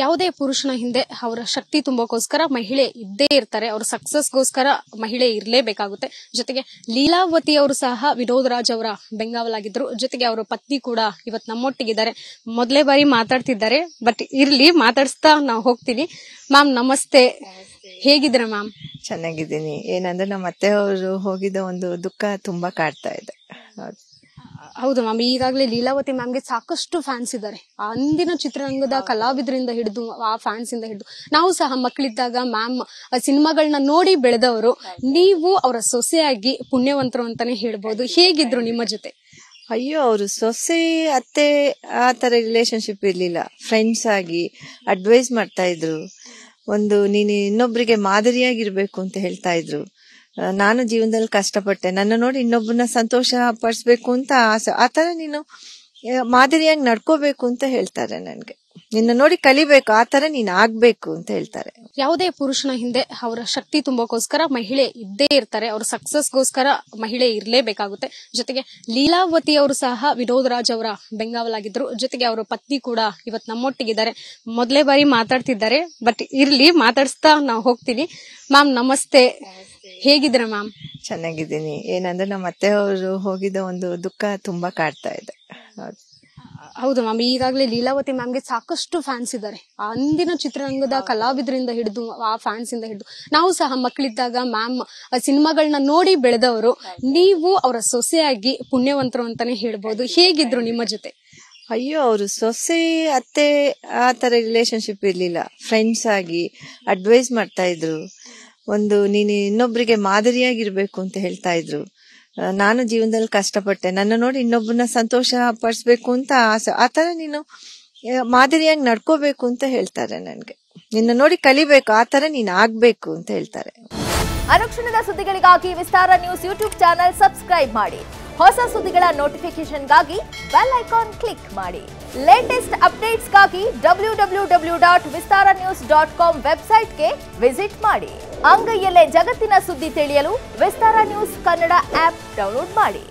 ಯಾವುದೇ ಪುರುಷನ ಹಿಂದೆ ಅವರ ಶಕ್ತಿ ತುಂಬೋಕೋಸ್ಕರ ಮಹಿಳೆ ಇದ್ದೇ ಇರ್ತಾರೆ. ಅವರ ಸಕ್ಸಸ್ಗೋಸ್ಕರ ಮಹಿಳೆ ಇರಲೇಬೇಕಾಗುತ್ತೆ. ಜೊತೆಗೆ ಲೀಲಾವತಿ ಅವರು ಸಹ ವಿನೋದ್ ರಾಜ್ ಅವರ ಬೆಂಗಾವಲಾಗಿದ್ರು. ಜೊತೆಗೆ ಅವರ ಪತ್ನಿ ಕೂಡ ಇವತ್ತು ನಮ್ಮೊಟ್ಟಿಗಿದ್ದಾರೆ. ಮೊದಲೇ ಬಾರಿ ಮಾತಾಡ್ತಿದ್ದಾರೆ, ಬಟ್ ಇರ್ಲಿ ಮಾತಾಡಿಸ್ತಾ ನಾವು ಹೋಗ್ತೀನಿ. ಮ್ಯಾಮ್ ನಮಸ್ತೆ, ಹೇಗಿದ್ದೀರಾ ಮ್ಯಾಮ್? ಚೆನ್ನಾಗಿದ್ದೀನಿ. ಏನಂದ್ರೆ ನಮ್ಮ ಅತ್ತೆ ಅವರು ಹೋಗಿದ್ದ ಒಂದು ದುಃಖ ತುಂಬಾ ಕಾಡ್ತಾ ಇದೆ. ಹೌದು ಮ್ಯಾಮ್, ಈಗಾಗಲೇ ಲೀಲಾವತಿ ಮ್ಯಾಮ್ಗೆ ಸಾಕಷ್ಟು ಫ್ಯಾನ್ಸ್ ಇದ್ದಾರೆ. ಅಂದಿನ ಚಿತ್ರರಂಗದ ಕಲಾವಿದರಿಂದ ಹಿಡಿದು ಆ ಫ್ಯಾನ್ಸ್ ಇಂದ ಹಿಡಿದು ನಾವು ಸಹ ಮಕ್ಕಳಿದ್ದಾಗ ಮ್ಯಾಮ್ ಸಿನಿಮಾಗಳನ್ನ ನೋಡಿ ಬೆಳೆದವರು. ನೀವು ಅವರ ಸೊಸೆಯಾಗಿ ಪುಣ್ಯವಂತರು ಅಂತಾನೆ ಹೇಳ್ಬಹುದು. ಹೇಗಿದ್ರು ನಿಮ್ಮ ಜೊತೆ? ಅಯ್ಯೋ, ಅವರು ಸೊಸೆ ಅತ್ತೆ ಆ ತರ ರಿಲೇಶನ್ಶಿಪ್ ಇರ್ಲಿಲ್ಲ. ಫ್ರೆಂಡ್ಸ್ ಆಗಿ ಅಡ್ವೈಸ್ ಮಾಡ್ತಾ ಇದ್ರು. ನೀನು ಇನ್ನೊಬ್ರಿಗೆ ಮಾದರಿಯಾಗಿರ್ಬೇಕು ಅಂತ ಹೇಳ್ತಾ ಇದ್ರು. ನಾನು ಜೀವನದಲ್ಲಿ ಕಷ್ಟಪಟ್ಟೆ, ನನ್ನ ನೋಡಿ ಇನ್ನೊಬ್ಬರನ್ನ ಸಂತೋಷ ಪಡಿಸ್ಬೇಕು ಅಂತ ಆಸೆ. ಆತರ ನೀನು ಮಾದರಿಯಾಗಿ ನಡ್ಕೋಬೇಕು ಅಂತ ಹೇಳ್ತಾರೆ. ನನ್ಗೆ ನಿನ್ನ ನೋಡಿ ಕಲಿಬೇಕು, ಆತರ ನೀನ್ ಆಗ್ಬೇಕು ಅಂತ ಹೇಳ್ತಾರೆ. ಯಾವುದೇ ಪುರುಷನ ಹಿಂದೆ ಅವರ ಶಕ್ತಿ ತುಂಬೋಕೋಸ್ಕರ ಮಹಿಳೆ ಇದ್ದೇ ಇರ್ತಾರೆ. ಅವರ ಸಕ್ಸಸ್ಗೋಸ್ಕರ ಮಹಿಳೆ ಇರಲೇಬೇಕಾಗುತ್ತೆ. ಜೊತೆಗೆ ಲೀಲಾವತಿ ಅವರು ಸಹ ವಿನೋದ್ ರಾಜ್ ಅವರ ಬೆಂಗಾವಲಾಗಿದ್ರು. ಜೊತೆಗೆ ಅವರ ಪತ್ನಿ ಕೂಡ ಇವತ್ತು ನಮ್ಮೊಟ್ಟಿಗಿದ್ದಾರೆ. ಮೊದಲೇ ಬಾರಿ ಮಾತಾಡ್ತಿದ್ದಾರೆ, ಬಟ್ ಇರ್ಲಿ ಮಾತಾಡಿಸ್ತಾ ನಾವು ಹೋಗ್ತೀನಿ. ಮ್ಯಾಮ್ ನಮಸ್ತೆ, ಹೇಗಿದ್ದೀರಾ ಮ್ಯಾಮ್? ಚೆನ್ನಾಗಿದ್ದೀನಿ. ಏನಂದ್ರೆ ನಮ್ಮ ಅತ್ತೆ ಅವರು ಹೋಗಿದ್ದ ಒಂದು ದುಃಖ ತುಂಬಾ ಕಾಡ್ತಾ ಇದೆ. ಹೌದು ಮ್ಯಾಮ್, ಈಗಾಗಲೇ ಲೀಲಾವತಿ ಮ್ಯಾಮ್ಗೆ ಸಾಕಷ್ಟು ಫ್ಯಾನ್ಸ್ ಇದ್ದಾರೆ. ಅಂದಿನ ಚಿತ್ರರಂಗದ ಕಲಾವಿದರಿಂದ ಹಿಡಿದು ಆ ಫ್ಯಾನ್ಸ್ ಇಂದ ಹಿಡಿದು ನಾವು ಸಹ ಮಕ್ಕಳಿದ್ದಾಗ ಮ್ಯಾಮ್ ಸಿನಿಮಾಗಳನ್ನ ನೋಡಿ ಬೆಳೆದವರು. ನೀವು ಅವರ ಸೊಸೆಯಾಗಿ ಪುಣ್ಯವಂತರು ಅಂತಾನೆ ಹೇಳ್ಬಹುದು. ಹೇಗಿದ್ರು ನಿಮ್ಮ ಜೊತೆ? ಅಯ್ಯೋ, ಅವರು ಸೊಸೆ ಅತ್ತೆ ಆ ತರ ರಿಲೇಶನ್ಶಿಪ್ ಇರ್ಲಿಲ್ಲ. ಫ್ರೆಂಡ್ಸ್ ಆಗಿ ಅಡ್ವೈಸ್ ಮಾಡ್ತಾ ಇದ್ರು. ನೀನು ಇನ್ನೊಬ್ರಿಗೆ ಮಾದರಿಯಾಗಿರ್ಬೇಕು ಅಂತ ಹೇಳ್ತಾ ಇದ್ರು. ನಾನು ಜೀವನದಲ್ಲಿ ಕಷ್ಟಪಟ್ಟೆ, ನನ್ನ ನೋಡಿ ಇನ್ನೊಬ್ಬರನ್ನ ಸಂತೋಷ ಪಡಿಸ್ಬೇಕು ಅಂತ ಆಸೆ. ಆತರ ನೀನು ಮಾದರಿಯಾಗಿ ನಡ್ಕೋಬೇಕು ಅಂತ ಹೇಳ್ತಾರೆ. ನನ್ಗೆ ನಿನ್ನ ನೋಡಿ ಕಲಿಬೇಕು, ಆತರ ನೀನ್ ಆಗ್ಬೇಕು ಅಂತ ಹೇಳ್ತಾರೆ. ಅನುಕ್ಷಣದ ಸುದ್ದಿಗಳಿಗಾಗಿ ವಿಸ್ತಾರ ನ್ಯೂಸ್ ಯೂಟ್ಯೂಬ್ ಚಾನೆಲ್ ಸಬ್ಸ್ಕ್ರೈಬ್ ಮಾಡಿ. ಹೊಸ ಸುದ್ದಿಗಳ ನೋಟಿಫಿಕೇಶನ್ಗಾಗಿ ಬೆಲ್ ಐಕಾನ್ ಕ್ಲಿಕ್ ಮಾಡಿ. ಲೇಟೆಸ್ಟ್ ಅಪ್ಡೇಟ್ಸ್ಗಾಗಿ www.vistaranews.com ವೆಬ್ಸೈಟ್ಗೆ ವಿಸಿಟ್ ಮಾಡಿ. ಅಂಗೈಯಲ್ಲೇ ಜಗತ್ತಿನ ಸುದ್ದಿ ತಿಳಿಯಲು ವಿಸ್ತಾರ ನ್ಯೂಸ್ ಕನ್ನಡ ಆಪ್ ಡೌನ್ಲೋಡ್ ಮಾಡಿ.